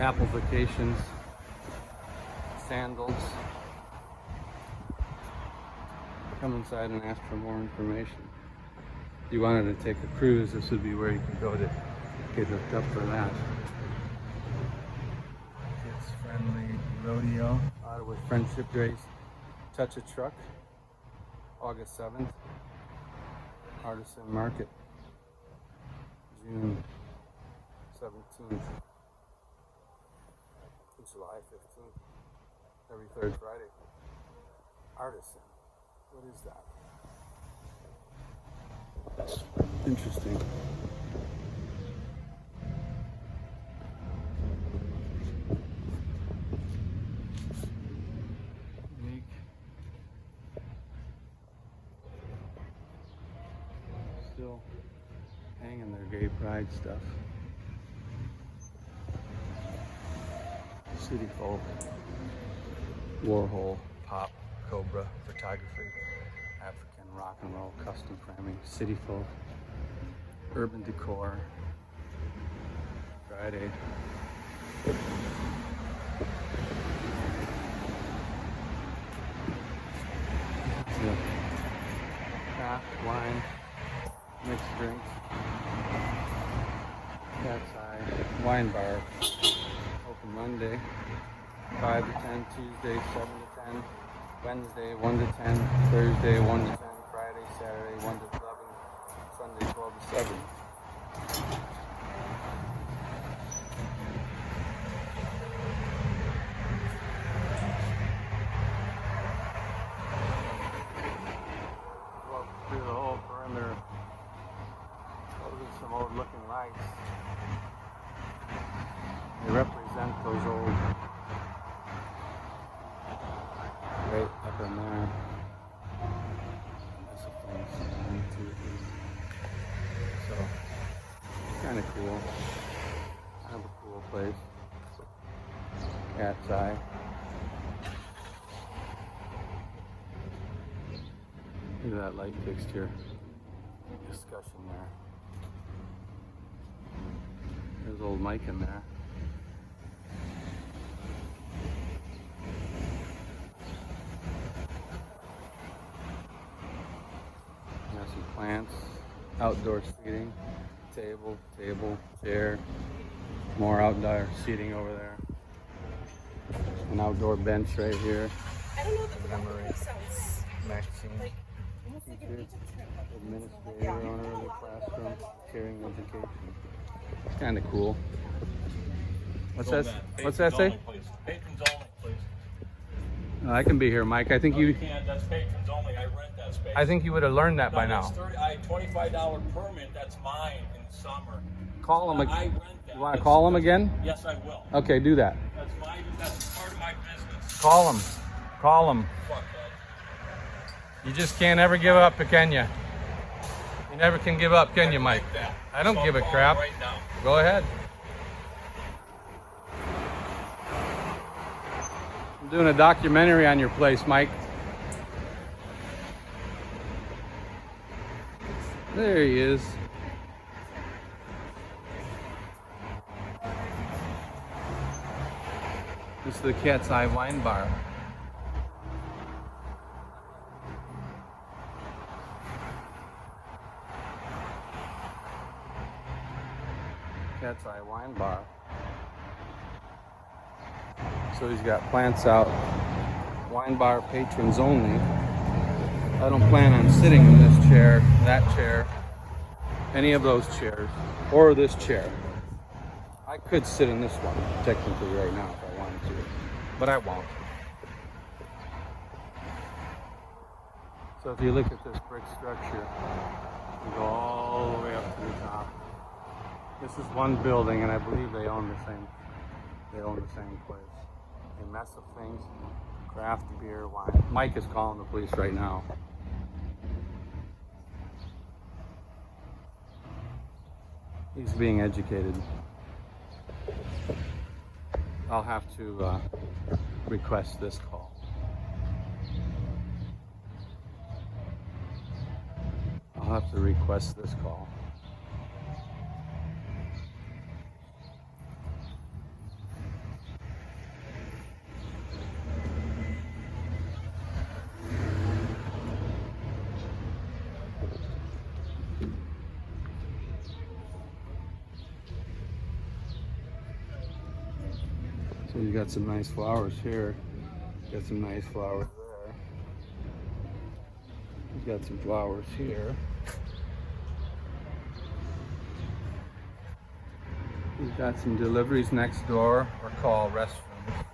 Applications, sandals. Come inside and ask for more information. If you wanted to take a cruise, this would be where you could go to get hooked up for that. Kids friendly rodeo. Ottawa Friendship Days. Touch a Truck. August 7th. Artisan Market. June 17th. July 15th. Every third Friday. Artisan. What is that? Interesting. Unique. Still hanging their gay pride stuff. City Folk, Warhol, Pop, Cobra, Photography, African Rock and Roll, Custom Framing, City Folk, Urban Decor, Friday. Yeah. Craft, wine, mixed drinks, Cat's Eye, wine bar. Monday, 5 to 10, Tuesday, 7 to 10, Wednesday, 1 to 10, Thursday, 1 to 10, Friday, Saturday, 1 to 11, Sunday, 12 to 7. Walk through the whole perimeter. Those are some old looking lights. They represent those old, right up in there. That's a place. 1, 2, 3. So, kind of cool. Kind of a cool place. Cat's Eye. Look at that light fixture. Discussion there. There's old Mike in there. Some plants, outdoor seating, table, chair, more outdoor seating over there. An outdoor bench right here. I don't know if that makes sense. Maxine, Like, almost like an Egypt trip. administrator, owner of the classroom, caring education. It's kind of cool. What's that? What's that say? Patrons only, please. I can be here, Mike. I think No, you you. can't. That's patrons only. I rent that space. I think you would have learned that by now. That's $25 permit. That's mine in the summer. Call him. I rent that. You want to call him again? Yes, I will. Okay, do that. That's part of my business. Call him. Call him. Fuck that. You just can't ever give up, can you? You never can give up, can you, Mike? That. I don't So give a I'm calling crap. right now. Go ahead. I'm doing a documentary on your place, Mike. There he is. This is the Cat's Eye Wine Bar. Cat's Eye Wine Bar. So he's got plants out. Wine bar patrons only. I don't plan on sitting in this chair, that chair, any of those chairs, or this chair. I could sit in this one, technically, right now if I wanted to, but I won't. So if you look at this brick structure, you go all the way up to the top. This is one building, and I believe they own the same. They own the same place. A mess of things, craft beer, wine. Mike is calling the police right now. He's being educated. I'll have to request this call. I'll have to request this call. You got some nice flowers here. Got some nice flowers there. You got some flowers here. We've got some deliveries next door, or call restrooms.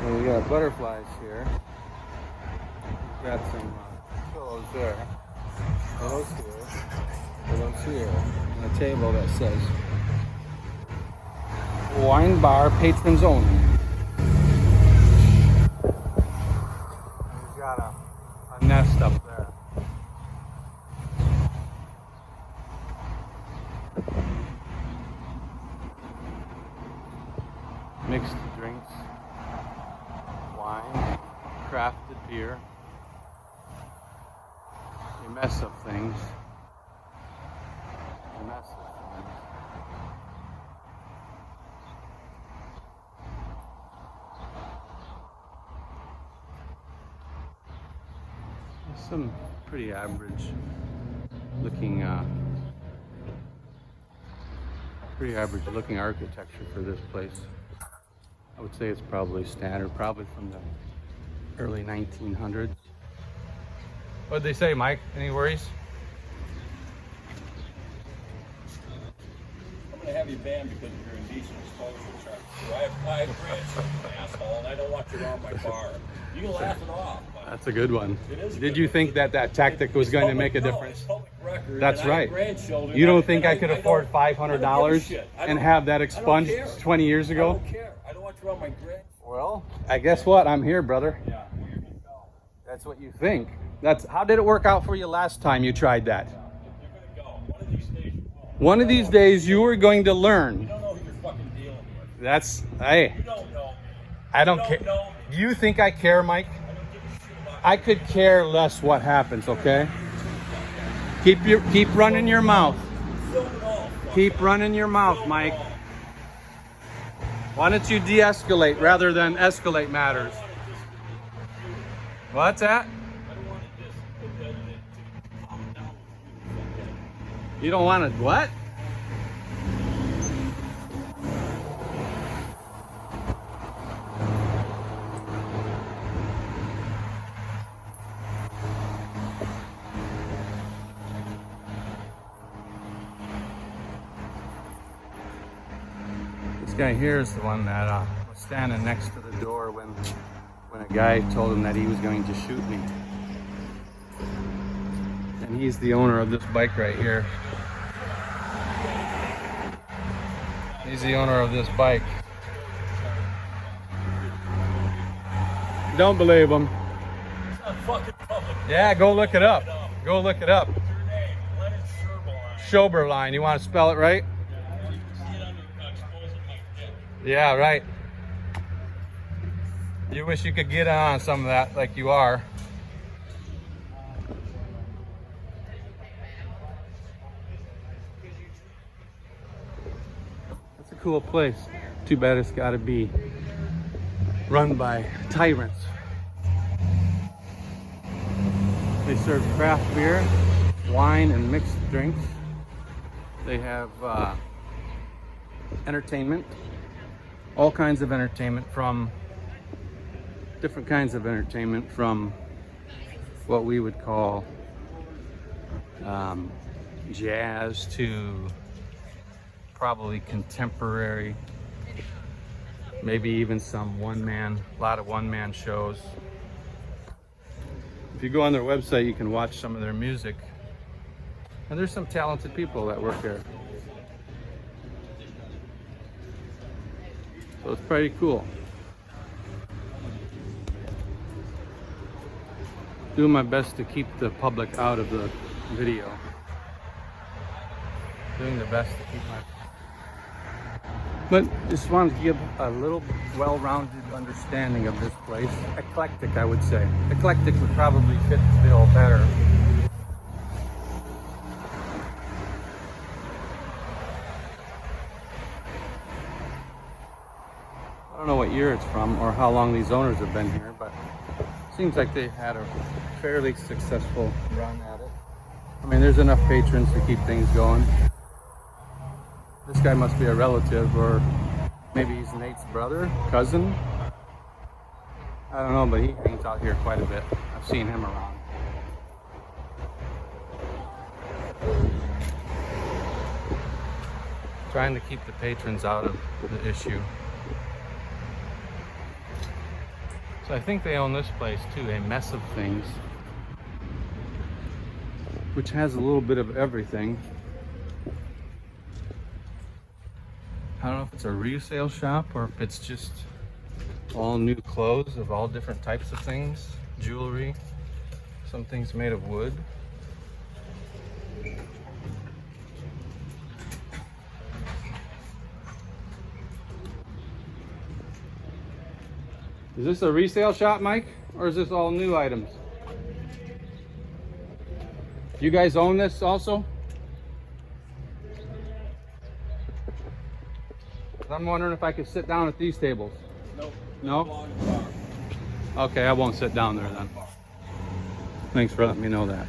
So we got butterflies here. We got some pillows there. Pillows here. Pillows here. And a table that says wine bar patrons only. We've got a nest up there. Mixed drinks, wine, crafted beer, a mess of things. A mess of things. Some pretty average looking architecture for this place. I would say it's probably standard, probably from the early 1900s. What'd they say, Mike? Any worries? I'm gonna have you banned because of your indecent exposure charge. I have grandchildren, asshole, and I don't want you around my bar. You can laugh it off. That's a good one. It is. Did you think that tactic was going to make a difference? It's public record, That's and I have right. grandchildren, You don't and think I could afford I don't $500 give a shit. and have that expunged care. 20 years I ago? don't care. I don't want you around my grand. Well, I guess what? I'm here, brother. Yeah, here you go. That's what you think. How did it work out for you last time you tried that? You're gonna go. One of these days you will. One of these days you are going to learn. You don't know who you're fucking dealing with. That's, hey, You don't know me. I don't You care. don't know me. You think I care, Mike? I don't give a shit about I could care less what happens, okay? Keep running your mouth. you. Film it all. Keep running your mouth, Film it Mike. all. Why don't you de-escalate rather than escalate matters? What's that? I don't want to calm down with you. You don't want to what? This guy here is the one that was standing next to the door when a guy told him that he was going to shoot me. And he's the owner of this bike right here. He's the owner of this bike. Don't believe him. It's not fucking public. Yeah, go look it up. Go look it up. What's your name? Leonard Sherberline. Schoberline. You want to spell it right? You can see it under exposing my dick. Yeah, right. You wish you could get on some of that like you are. That's a cool place. Too bad it's got to be run by tyrants. They serve craft beer, wine, and mixed drinks. They have entertainment, all kinds of entertainment, from different kinds of entertainment, from what we would call jazz to probably contemporary, maybe even some a lot of one-man shows. If you go on their website, you can watch some of their music. And there's some talented people that work there. So it's pretty cool. Doing my best to keep the public out of the video. Doing the best to keep But just wanted to give a little well-rounded understanding of this place. Eclectic, I would say. Eclectic would probably fit the bill better. I don't know what year it's from or how long these owners have been here, but it seems like they had a fairly successful run at it. I mean, there's enough patrons to keep things going. This guy must be a relative, or maybe he's Nate's brother, cousin. I don't know, but he hangs out here quite a bit. I've seen him around. Trying to keep the patrons out of the issue. So I think they own this place too, a mess of things, which has a little bit of everything. I don't know if it's a resale shop or if it's just all new clothes of all different types of things, jewelry, some things made of wood. Is this a resale shop, Mike? Or is this all new items? You guys own this also? I'm wondering if I could sit down at these tables. Nope. No? Okay, I won't sit down there then. Thanks for letting me know that.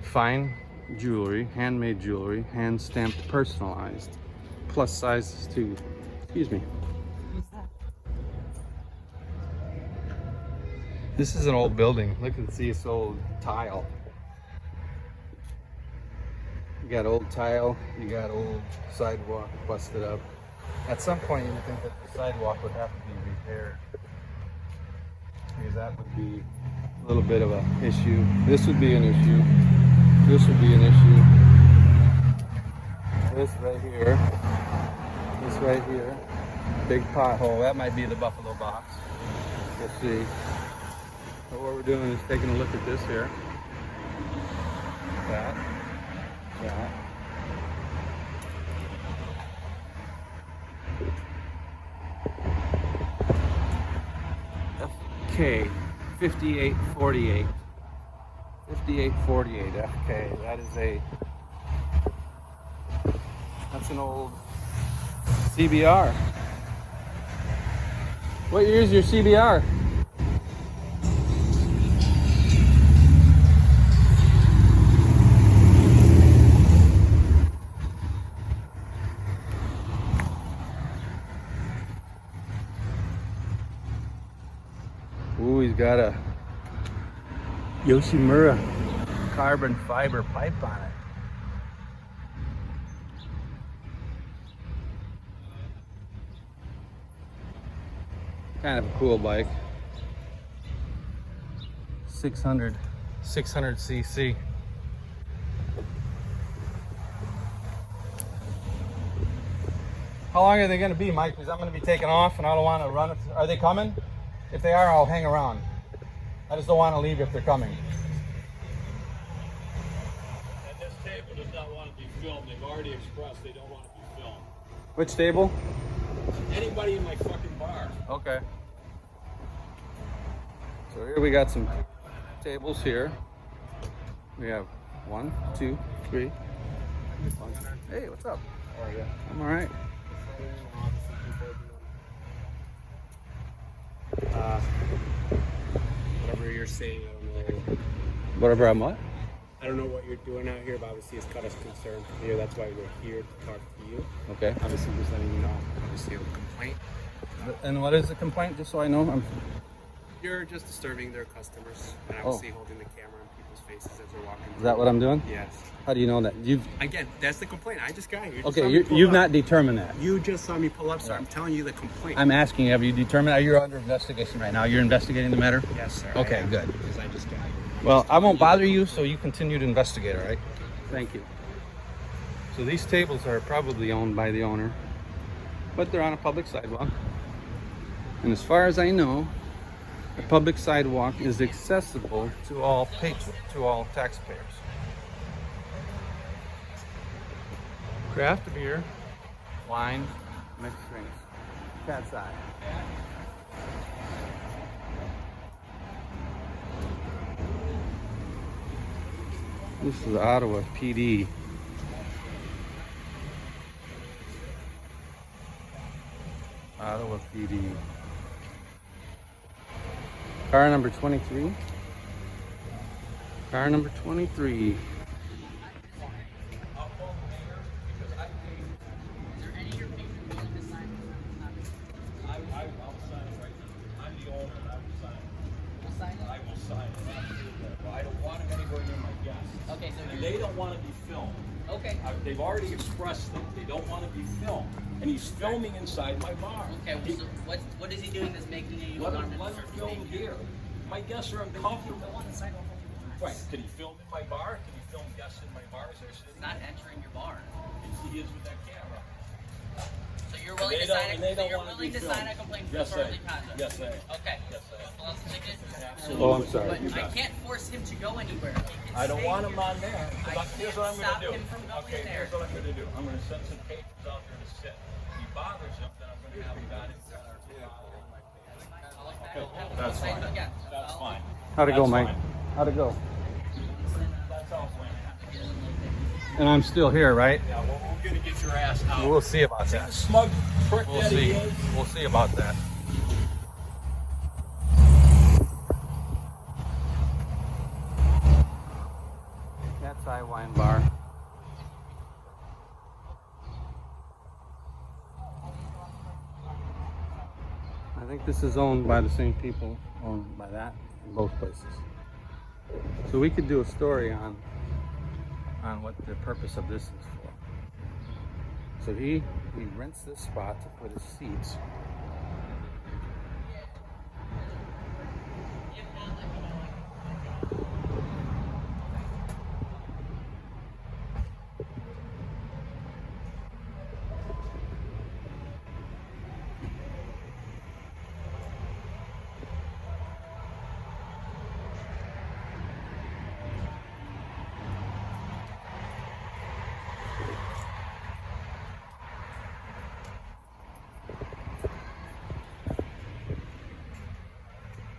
Fine jewelry, handmade jewelry, hand stamped, personalized. Plus sizes too. Excuse me. This is an old building. Look and see this old tile. You got old tile, you got old sidewalk busted up. At some point you would think that the sidewalk would have to be repaired, because that would be a little bit of an issue. This would be an issue. This would be an issue. This right here. This right here. Big pothole. That might be the Buffalo box. We'll see. But what we're doing is taking a look at this here. That. FK 5848. 5848 FK. That's an old CBR. What year is your CBR? Ooh, he's got a Yoshimura carbon fiber pipe on it. Kind of a cool bike. 600 cc. How long are they going to be, Mike? Because I'm going to be taking off and I don't want to run. Are they coming? If they are, I'll hang around. I just don't want to leave if they're coming. And this table does not want to be filmed. They've already expressed they don't want to be filmed. Which table? Anybody in my fucking bar. Okay. So here we got some tables here. We have 1, 2, 3. Hey, what's up? How are you? I'm all right. Whatever you're saying, I don't know. Whatever I'm what? I don't know what you're doing out here, but obviously it's cut us concern from here. That's why we're here to talk to you. Okay. Obviously, just letting you know. Obviously, you have a complaint. And what is the complaint, just so I know? You're just disturbing their customers and obviously holding the camera in people's faces as they're walking. Is that what I'm doing? Yes. How do you know that? Again, that's the complaint. I just got here. Okay, you've not determined that. You just saw me pull up, so I'm telling you the complaint. I'm asking, have you determined? Are you under investigation right now? You're investigating the matter? Yes, sir. Okay, good. Because I just got here. Well, I won't bother you, so you continue to investigate, all right? Thank you. So these tables are probably owned by the owner, but they're on a public sidewalk. And as far as I know, the public sidewalk is accessible to all patrons, to all taxpayers. Craft beer, wine, mixed drinks. Cat's eye. This is Ottawa PD. Ottawa PD. Car number 23. Car number 23. I don't want him anywhere near my guests. Okay, so And they don't want to be filmed. okay. They've already expressed that they don't want to be filmed. And he's filming inside my bar. Okay, well, so what is he doing that's making you Let want him to film here. My guests are uncomfortable. Right. Can he film in my bar? Can he film guests in my bar as they're sitting? not entering your bar. He is with that camera. So you're willing They to don't- sign they a, so don't you're wanna willing be to sign a filmed. complaint for Yes, disorderly I am. conduct? Yes, I am. Okay. Yes, I am. Well, let's take it. Absolutely. Oh, I'm sorry. But I can't force him to go anywhere. He can I don't stay want him here. on there. I Here's can't what I'm going stop to do. him from going Okay, there. here's what I'm going to do. I'm going to send some patrons out there to sit. If he bothers him, then I'm going to have him down in Okay, that's fine. Yeah. That's fine. How'd it go, That's Mike? fine. How'd it go? That's all planned. And I'm still here, right? Yeah, well, we're going to get your ass out. We'll see about See that. the smug prick We'll that he see. is? We'll see about that. Cat's Eye Wine Bar. I think this is owned by the same people, owned by that in both places. So we could do a story on what the purpose of this is for. So he rents this spot to put his seats.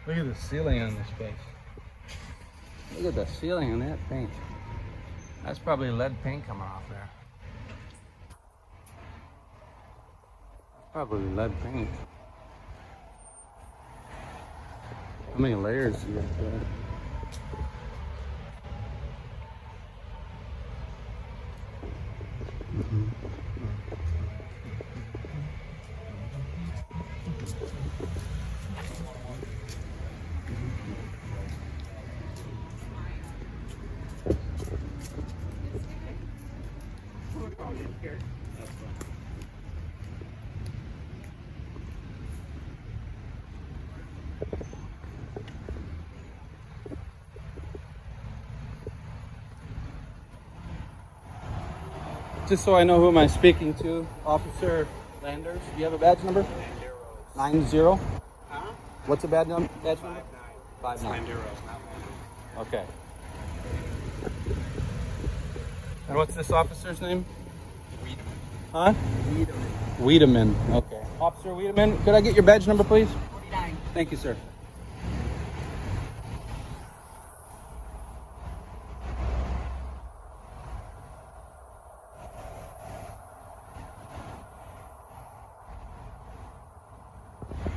Look at the ceiling on this place. Look at the ceiling on that paint. That's probably lead paint coming off there. Probably lead paint. How many layers do you got there? Just so I know who am I speaking to, Officer Landers. Do you have a badge number? 90. Huh? What's a badge number? 5'9". 5'9". Slanders, not Landers. Okay. And what's this officer's name? Huh? Wiedemann. Okay. Officer Wiedemann, could I get your badge number, please? 49. Thank you, sir.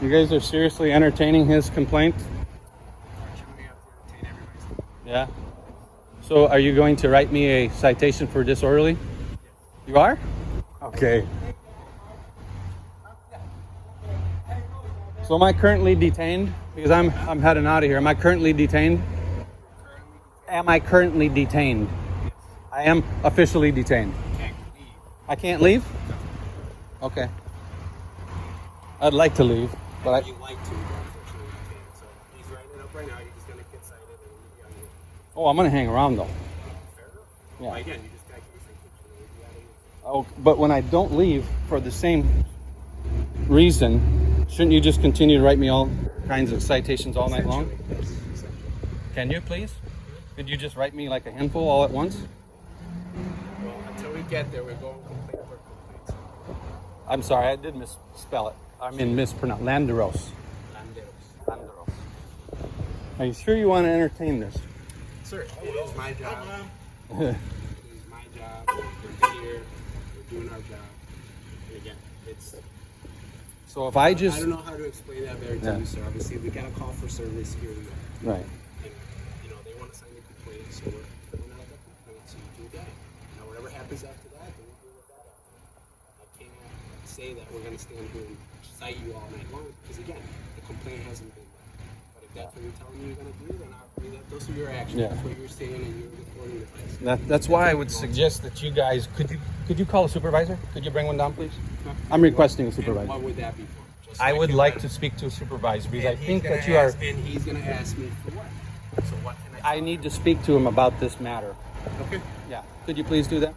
You guys are seriously entertaining his complaint? Shouldn't we have to entertain everybody's? Yeah. So are you going to write me a citation for disorderly? You are? Okay. So am I currently detained? Because I'm heading out of here. Am I currently detained? Am I currently detained? I am officially detained. Can't leave. I can't leave? Okay. I'd like to leave, but You like to, but unfortunately you can't. So he's writing it up right now. You're just gonna get cited and you'll be out of here. oh, I'm gonna hang around though. Fair enough. Yeah. Well, again, you just gotta get your citation and you'll be out of here. Oh, but when I don't leave for the same reason, shouldn't you just continue to write me all kinds of citations all night long? Essentially. Can you please? Could you just write me like a handful all at once? Well, until we get there, we're going complaint for complaints. I'm sorry, I did misspell it. I mean mispronounce. Landeros. Landeros. Landeros. Are you sure you want to entertain this? Sir, it is my job. It is my job. We're here. We're doing our job. And again, it's So if I I just don't know how to explain that better to Yeah. you, sir. Obviously, we got a call for service here and there. right, And, they want to sign the complaint, so we're filling out the complaint, so you do that. Now, whatever happens after that, then we'll deal with that after. I can't say that we're going to stand here and cite you all night long, because again, the complaint hasn't been done. But if that's what you're telling me you're going to do, then I'll agree that those are your actions. Yeah. That's what you're saying, and you're recording the place. that's why I would suggest that you guys could you call a supervisor? Could you bring one down, please? I'm requesting a And supervisor. what would that be for? Just so I would can like let to him- speak to a supervisor because I And he's think gonna that you are. ask- And he's going to ask me for what? So what can I I need to speak to him about this matter. Okay. Yeah. Could you please do that?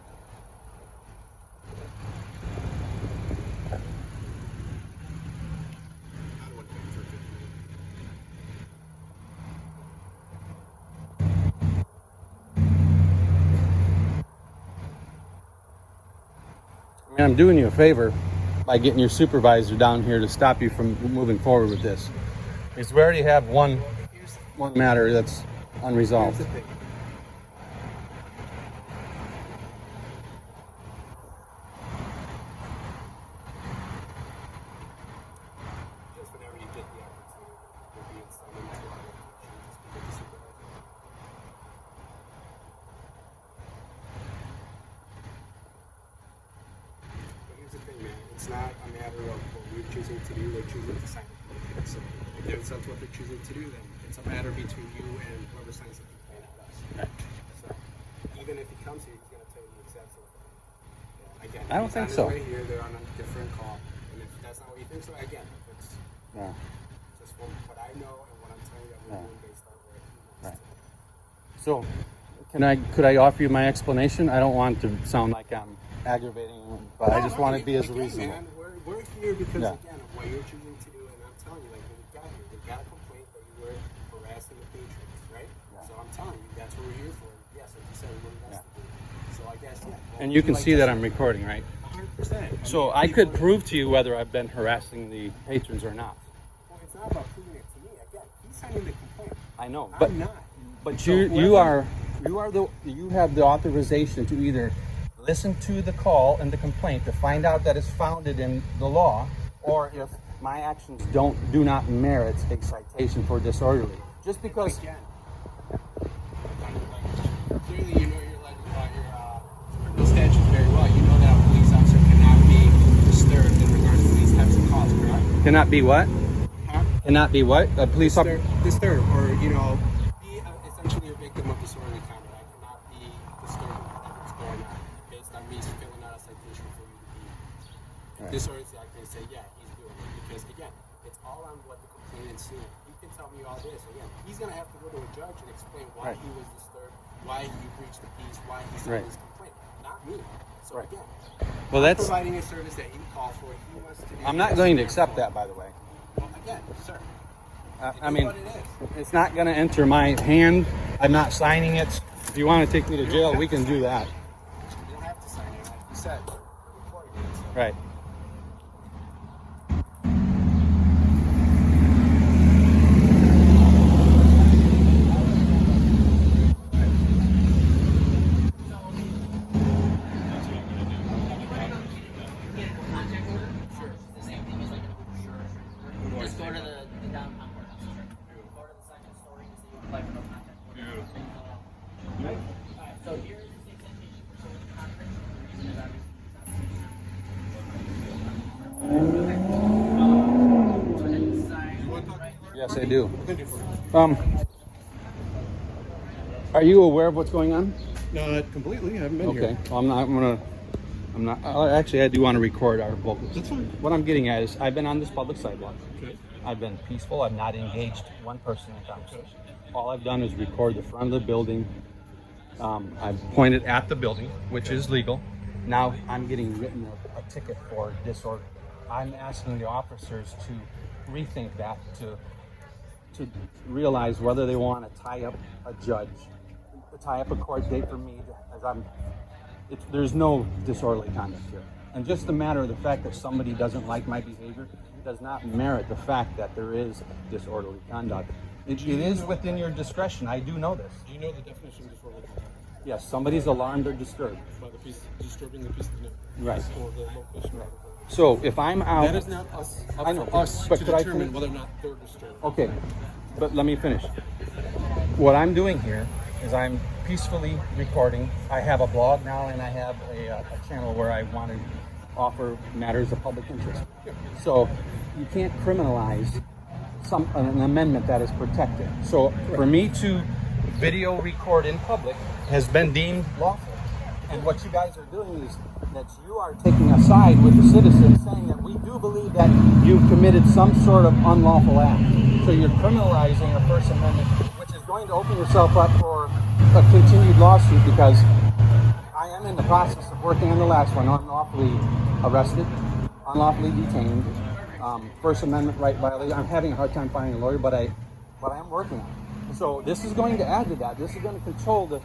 I don't want to wait for 15 minutes. I mean, I'm doing you a favor by getting your supervisor down here to stop you from moving forward with this. Because we already have one matter that's unresolved. Here's the thing. Just whenever you get the opportunity, you'll be in some into our location to speak with the supervisor. But here's the thing, man. It's not a matter of what we're choosing to do. They're choosing to sign a complaint. So if that's what they're choosing to do, then it's a matter between you and whoever signs the complaint, not us. So even if he comes here, he's gonna tell you the exact same thing. Yeah, again, I don't he's think on his so. way here, they're on a different call, and if that's not what you think, so again, it's Yeah. just from what I know and what I'm telling you that we're doing based on where he wants Right. to. So, could I offer you my explanation? I don't want to sound like I'm aggravating you, but I just want to be as Again, reasonable. Man, we're here because Yeah. again of what you're choosing to do, and I'm telling you, like when we got here, we got a complaint that you were harassing the patrons, right? Yeah. So I'm telling you, that's what we're here for. Yes, like you said, we're investigating. So I guess well, And you can like see that just- I'm recording, right? 100%. So I could prove to you whether I've been harassing the patrons or not. Well, it's not about proving it to me. Again, he's signing the complaint. I know, but I'm not. But So you whoever- you have the authorization to either listen to the call and the complaint to find out that it's founded in the law, or if my actions do not merit a citation for disorderly. Just because Again, clearly you know your statutes very well. You know that a police officer cannot be disturbed in regards to these types of calls, correct? cannot be what? Huh? Cannot be what? A police officer. Disturb, or be essentially a victim of disorderly conduct. I cannot be disturbed with whatever's going on based on me filling out a citation for you to be disorderly. I can say, yeah, he's doing it because again, it's all on what the complainant's doing. He can tell me all this. Again, he's gonna have to go to a judge and explain why Right. he was disturbed, why he breached the peace, why he signed Right. his complaint, not me. So Right. again, Well, I'm that's. providing a service that he called for. He wants to do. I'm not going to accept that, by the way. Well, again, sir. I mean, what it is. it's not going to enter my hand. I'm not signing it. If you want to take me to jail, we can do that. You don't have to sign it. Like you said, we're recording it. So. Right. Just go to the downtown courthouse. Go to the second story and see if you apply for no contact order. Alright, so here's the citation for social conference. The reason is obviously go ahead and sign right word. Yes, I do. Are you aware of what's going on? Not completely. I haven't been Okay. Well, I'm not. Actually, I do want to record our vocals. That's fine. What I'm getting at is, I've been on this public sidewalk. Okay. I've been peaceful. I've not engaged one person in conversation. All I've done is record the front of the building. I've pointed at the building, which is legal. Now I'm getting written a ticket for disorder. I'm asking the officers to rethink that, to realize whether they want to tie up a judge, tie up a court date for me, there's no disorderly conduct here. And just a matter of the fact that somebody doesn't like my behavior does not merit the fact that there is disorderly conduct. It is within your discretion. I do know this. Do you know the definition of disorderly conduct? Yes, somebody's alarmed or disturbed. By the piece, disturbing the peace of the Right. or the location of the So if I'm out, That is not us. Up I know, for us but to could I determine finish? whether or not they're disturbed. okay, but let me finish. What I'm doing here is I'm peacefully recording. I have a blog now, and I have a channel where I want to offer matters of public interest. So you can't criminalize an amendment that is protected. So for me to video record in public has been deemed lawful. And what you guys are doing is that you are taking a side with the citizens, saying that we do believe that you've committed some sort of unlawful act. So you're criminalizing a First Amendment, which is going to open yourself up for a continued lawsuit, because I am in the process of working on the last one, unlawfully arrested, unlawfully detained, First Amendment right violation. I'm having a hard time finding a lawyer, but I am working on it. So this is going to add to that. This is going to control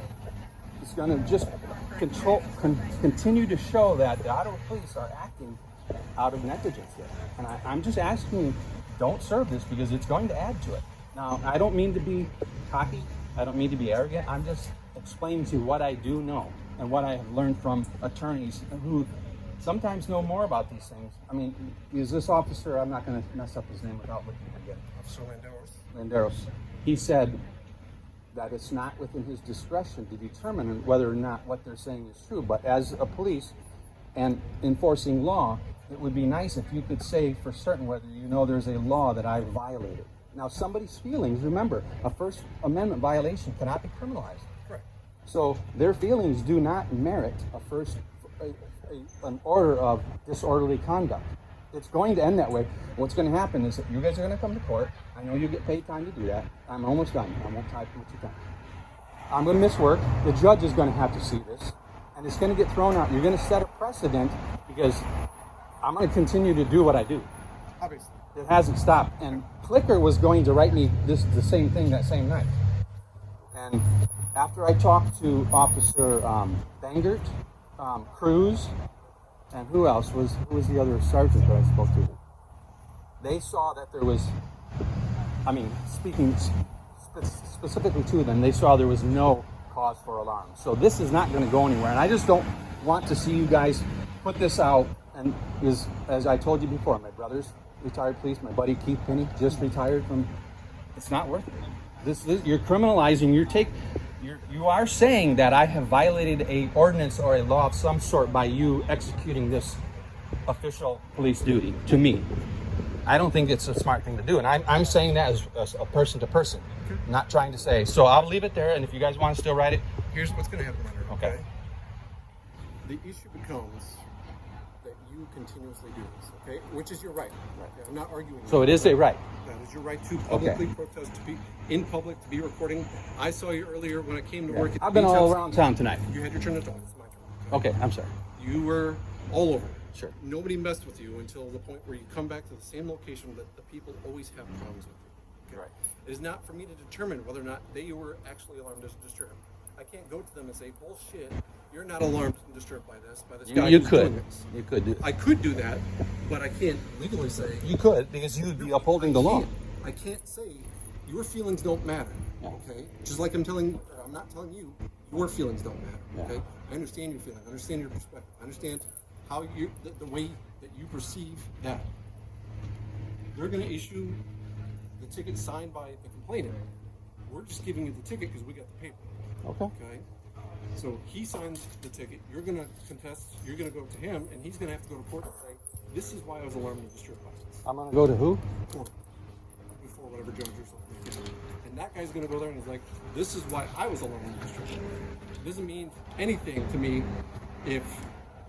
it's going to just continue to show that the Ottawa police are acting out of negligence here. And I'm just asking you, don't serve this, because it's going to add to it. Now, I don't mean to be cocky. I don't mean to be arrogant. I'm just explaining to you what I do know and what I have learned from attorneys who sometimes know more about these things. I mean, is this officer, I'm not going to mess up his name without looking again. Officer Landeros. Landeros. He said that it's not within his discretion to determine whether or not what they're saying is true. But as a police and enforcing law, it would be nice if you could say for certain whether you know there's a law that I violated. Now, somebody's feelings, remember, a First Amendment violation cannot be criminalized. Correct. So their feelings do not merit an order of disorderly conduct. It's going to end that way. What's going to happen is that you guys are going to come to court. I know you get paid time to do that. I'm almost done. I won't type what you've done. I'm going to miss work. The judge is going to have to see this, and it's going to get thrown out. You're going to set a precedent, because I'm going to continue to do what I do. Obviously. It hasn't stopped. And Clicker was going to write me the same thing that same night. And after I talked to Officer Bangert, Cruz, and who was the other sergeant that I spoke to? They saw that there was, speaking specifically to them, they saw there was no cause for alarm. So this is not going to go anywhere. And I just don't want to see you guys put this out. And as I told you before, my brother's retired police, my buddy Keith Penny just retired from, it's not worth it. This you're criminalizing, you are saying that I have violated a ordinance or a law of some sort by you executing this official police duty to me. I don't think it's a smart thing to do, and I'm saying that as a person to person, not trying to say. So I'll leave it there, and if you guys want to still write it, Here's what's going to happen, Leonard. Okay. The issue becomes that you continuously do this, okay? Which is your right. Okay? I'm not arguing. So it is a right. That is your right to publicly protest, to be in public, to be recording. I saw you earlier when I came to work. At I've the been beach all house. around town tonight. You had your turn to talk. It's my turn. Okay, I'm sorry. You were all over. Sure. Nobody messed with you until the point where you come back to the same location that the people always have problems with you. Okay? Right. It is not for me to determine whether or not they were actually alarmed and disturbed. I can't go to them and say, bullshit, you're not alarmed and disturbed by this guy You who's doing could. this. You could do that. I could do that, but I can't legally say. You could, because you would be upholding the law. I can't say your feelings don't matter. Yeah. Okay, just like I'm not telling you, your feelings don't matter. Yeah. Okay, I understand your feeling. I understand your perspective. I understand how the way that you perceive that. They're going to issue the ticket signed by the complainant. We're just giving you the ticket because we got the paper. Okay. Okay. So he signs the ticket. You're going to contest. You're going to go to him, and he's going to have to go to court and say, "This is why I was alarmed and disturbed by this." I'm going to go to who? Court. Before whatever judge or something. And that guy's going to go there and he's like, "This is why I was alarmed and disturbed." It doesn't mean anything to me if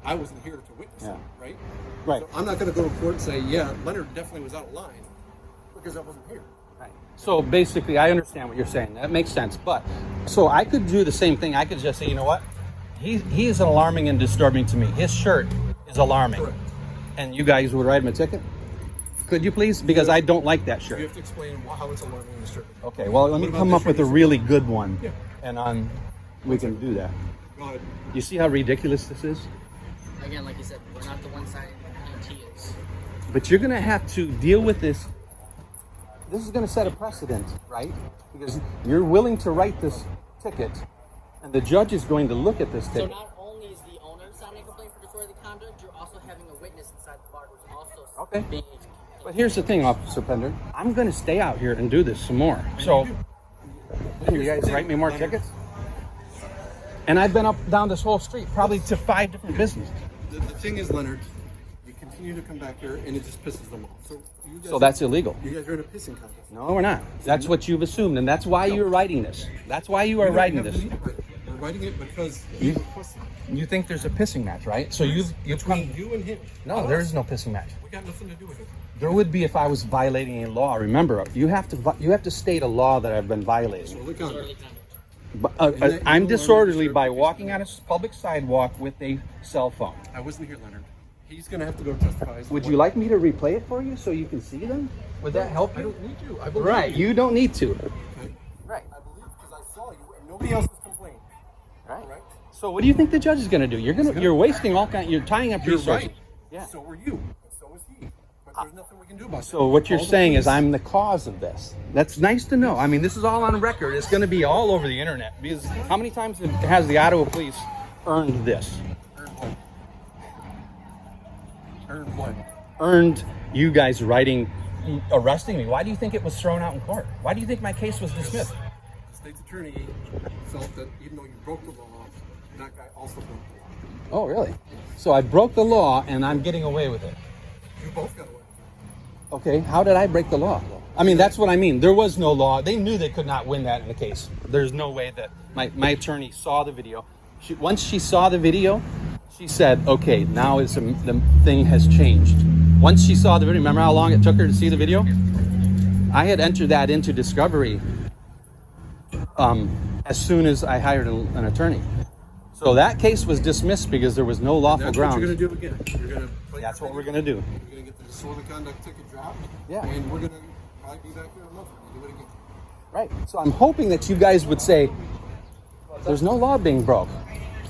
I wasn't here to witness it, right? Right. So I'm not going to go to court and say, "Yeah, Leonard definitely was out of line," because I wasn't here. Right. So basically, I understand what you're saying. That makes sense. But so I could do the same thing. I could just say, you know what? He is alarming and disturbing to me. His shirt is alarming. Correct. And you guys would write him a ticket? Could you please? Because I don't like that You shirt. have to explain how it's alarming and disturbing. Okay. Well, let me What about come the up with a shirt? really good one, Yeah. and we can do that. Go ahead. You see how ridiculous this is? Again, like you said, we're not the one-sided EMT is. But you're going to have to deal with this. This is going to set a precedent, right? Because you're willing to write this ticket, and the judge is going to look at this So ticket. not only is the owner signing a complaint for disorderly conduct, you're also having a witness witness inside the bar who's also Okay. being But here's the thing, Officer Pender. I'm going to stay out here and do this some more. So, can you guys write me more tickets? And I've been up down this whole street, probably to 5 different businesses. The thing is, Leonard, you continue to come back here, and it just pisses them off. So that's illegal. You guys are in a pissing contest. No, we're not. That's what you've assumed, and that's why you're writing this. That's why you are writing this. We're writing it because You- he requested it. You think there's a pissing match, right? So you've come. Between you and him. No, there is no pissing match. We got nothing to do with it. There would be if I was violating a law. Remember, you have to state a law that I've been violating. Disorderly conduct. disorderly conduct. But, And that I'm you disorderly are by Mr. walking on a public sidewalk with a cell phone. I wasn't here, Leonard. He's going to have to go testify. as to Would what- you like me to replay it for you so you can see them? Would that help I you? don't need you. I believe Right, you don't need to. Okay? Right. I believe because I saw you and nobody else has complained. Right. Right? So what do you think the judge is going to do? You're wasting all kind. You're tying up You're resources. right. Yeah. So are you. And so is he. But there's nothing we can do about it. So what you're Call the saying is police. I'm the cause of this. That's nice to know. I mean, this is all on record. It's going to be all over the internet. Because how many times has the Ottawa police earned this? Earn what? Earn what? Earned you guys arresting me. Why do you think it was thrown out in court? Why do you think my case was dismissed? The state's attorney felt that even though you broke the law, that guy also broke the law. Oh, really? So I broke the law and I'm getting away with it. You both got away. Okay, how did I break the law? I mean, that's what I mean. There was no law. They knew they could not win that in the case. There's no way that my attorney saw the video. Once she saw the video, she said, okay, now the thing has changed. Once she saw the video, remember how long it took her to see the video? I had entered that into discovery as soon as I hired an attorney. So that case was dismissed because there was no lawful That's grounds. what you're going to do again. You're going to play. That's what we're going to do. You're going to get the disorderly conduct ticket dropped. Yeah. And we're going to probably be back here in a month and do it again. Right. So I'm hoping that you guys would say, there's no law being broke.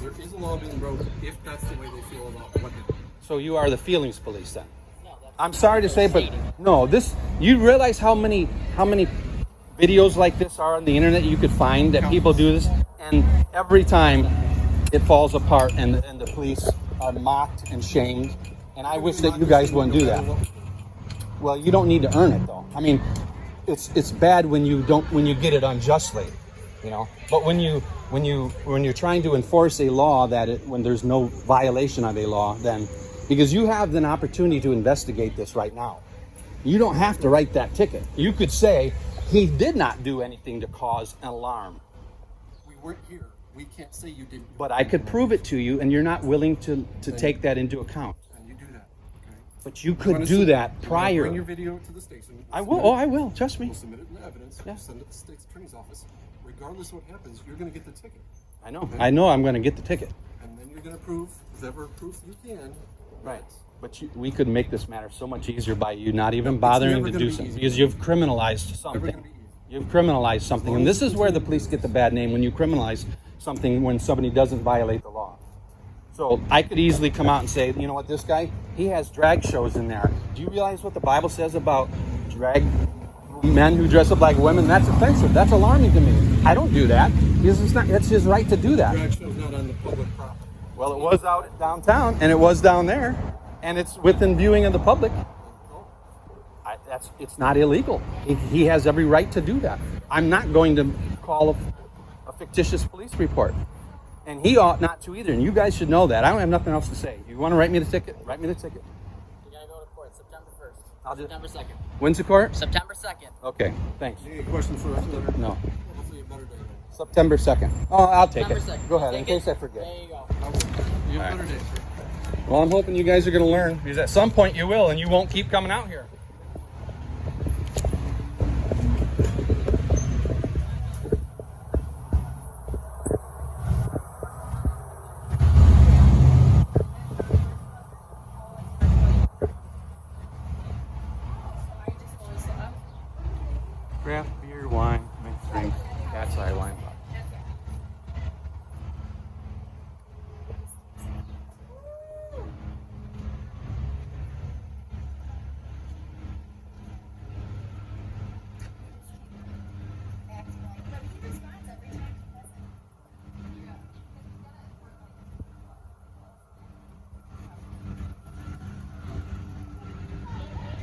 There is a law being broken if that's the way they feel about what happened. So you are the feelings police then. No, that's I'm sorry to say, but no, you realize how many videos like this are on the internet you could find that people do this, and every time it falls apart and the police are mocked and shamed, and I wish that you guys wouldn't do that. Well, you don't need to earn it though. I mean, it's bad when you get it unjustly, you know. But when you're trying to enforce a law when there's no violation of a law, then because you have an opportunity to investigate this right now. You don't have to write that ticket. You could say he did not do anything to cause an alarm. We weren't here. We can't say you didn't. But I could prove it to you, and you're not willing to take that into account. And you do that. Okay. But you You could wanna do submit- that you wanna Bring your prior. video to the station. I will. Oh, I will. Trust me. We'll submit it in evidence. Yeah. We'll send it to the state's attorney's office. Regardless of what happens, you're going to get the ticket. I know I'm going to get the ticket. And then you're going to prove whatever proof you can. Right. But we could make this matter so much easier by you not even bothering never to gonna do be something easy. because you've criminalized Never something. gonna be easy. You've criminalized something, and this is where the police get the bad name when you criminalize something when somebody doesn't violate the law. So I could easily come out and say, you know what, this guy, he has drag shows in there. Do you realize what the Bible says about drag men who dress up like women? That's offensive. That's alarming to me. I don't do that because it's his right to do that. Drag show's not on the public property. Well, it was out downtown, and it was down there, and it's within viewing of the public. It's not illegal. He has every right to do that. I'm not going to call a fictitious police report, and he ought not to either. And you guys should know that. I don't have nothing else to say. You want to write me the ticket? Write me the ticket. You gotta go to court September 1st. I'll just- September 2nd. When's the court? September 2nd. Okay, thanks. Any questions for us, Leonard? No, Hopefully a better day. September 2nd. Oh, I'll take September it. 2nd. Go ahead, in Take case it. I forget. There you go. I will. You have a better day, sir. Well, I'm hoping you guys are going to learn, because at some point you will, and you won't keep coming out here. Craft beer, wine, mixed drinks, cat's eye wine.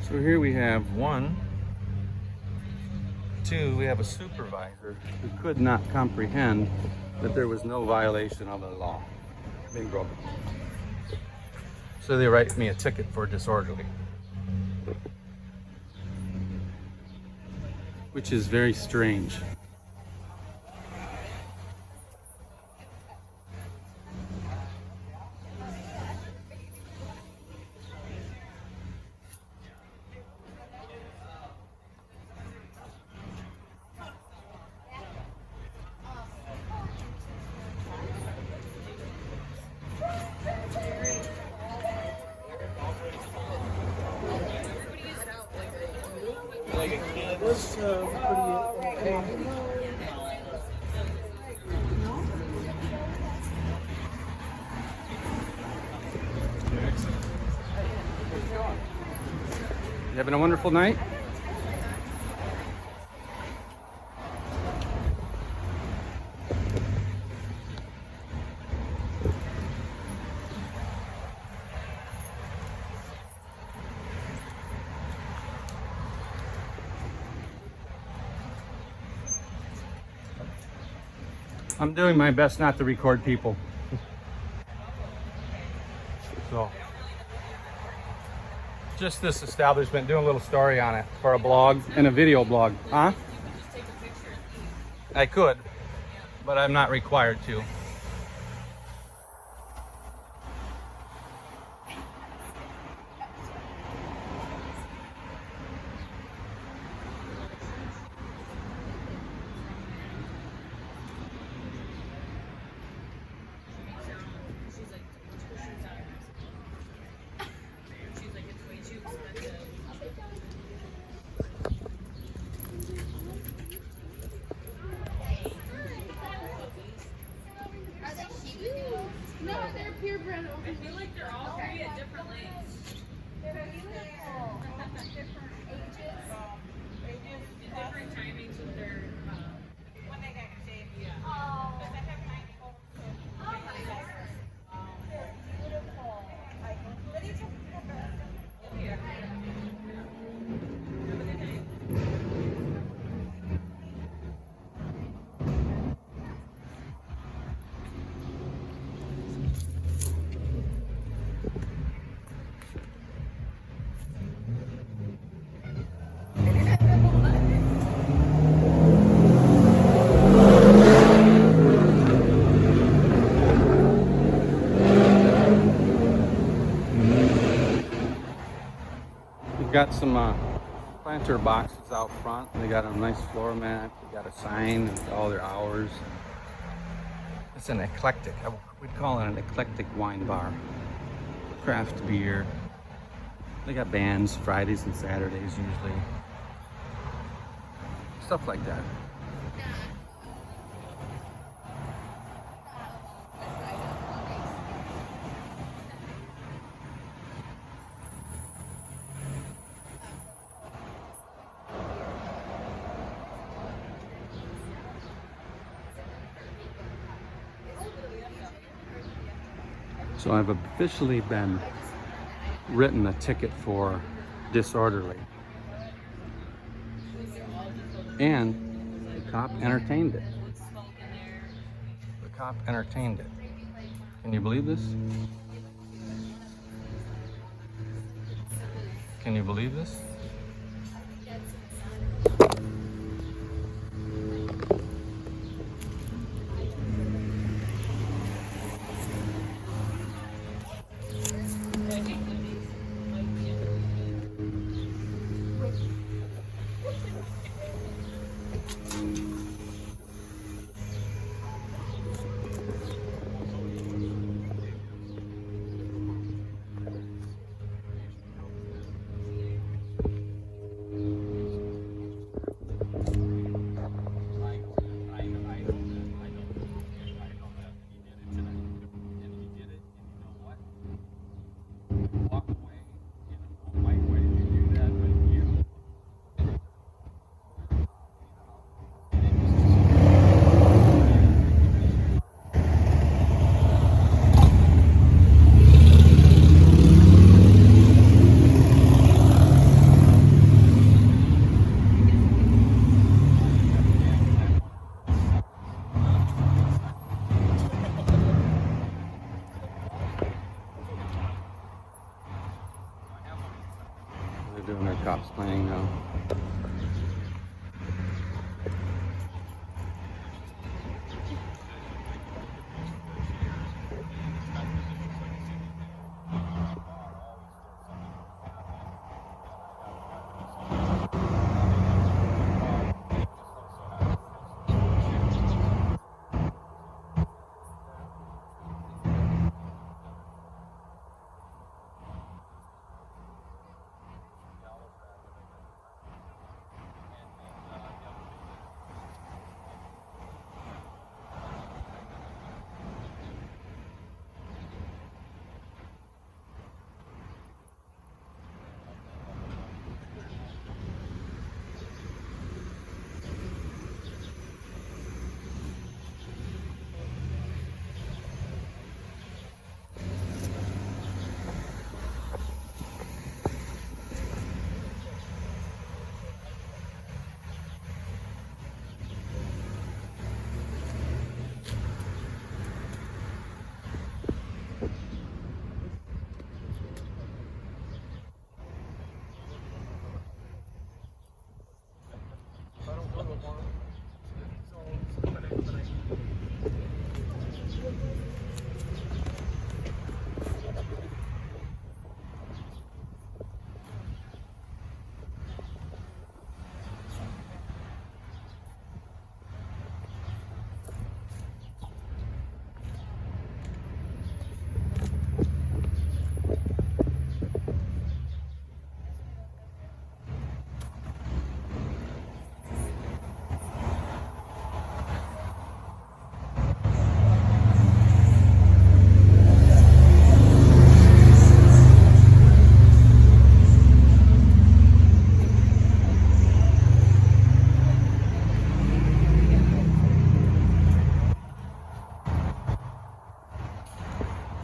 So here we have one, two, we have a supervisor who could not comprehend that there was no violation of the law being broken. So they write me a ticket for disorderly, which is very strange. You having a wonderful night? I'm doing my best not to record people. So, just this establishment, doing a little story on it for a blog and a video blog. Huh? I could, but I'm not required to. No, they're purebred. I feel like they're all three at different lengths. They're beautiful. Different ages. Different timings with their when they got shaved. Yeah. Oh. Because I have 9 holes. Oh my goodness. They're beautiful. But it's yeah. We've got some planter boxes out front. They got a nice floor mat. They got a sign with all their hours. It's an eclectic, we'd call it an eclectic wine bar. Craft beer. They got bands Fridays and Saturdays usually. Stuff like that. So I've officially been written a ticket for disorderly. And the cop entertained it. The cop entertained it. Can you believe this? Can you believe this? They're doing their cops planning now.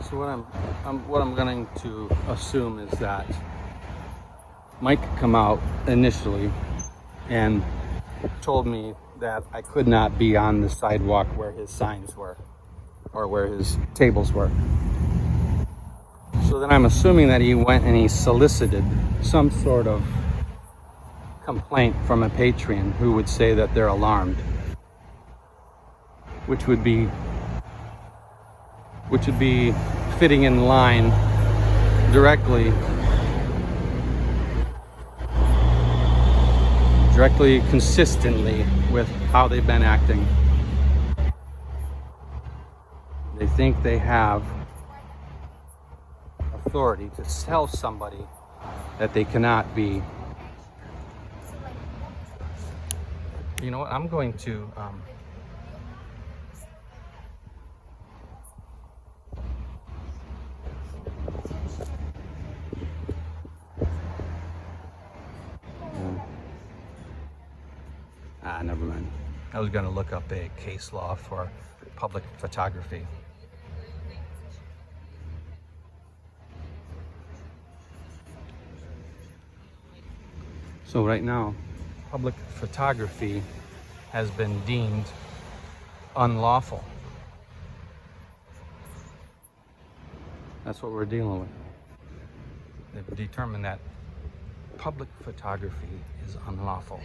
So what I'm going to assume is that Mike come out initially and told me that I could not be on the sidewalk where his signs were or where his tables were. So then I'm assuming that he went and he solicited some sort of complaint from a patron who would say that they're alarmed, which would be fitting in line directly consistently with how they've been acting. They think they have authority to tell somebody that they cannot be. You know what? I'm going to never mind. I was going to look up a case law for public photography. So right now, public photography has been deemed unlawful. That's what we're dealing with. They've determined that public photography is unlawful.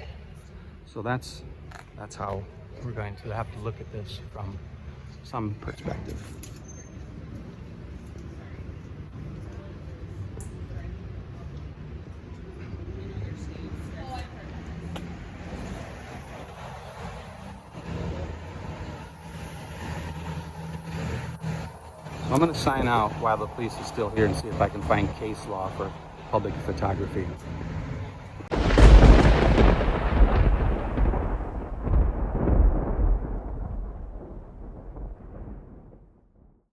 So that's how we're going to have to look at this from some perspective. I'm going to sign out while the police is still here and see if I can find case law for public photography.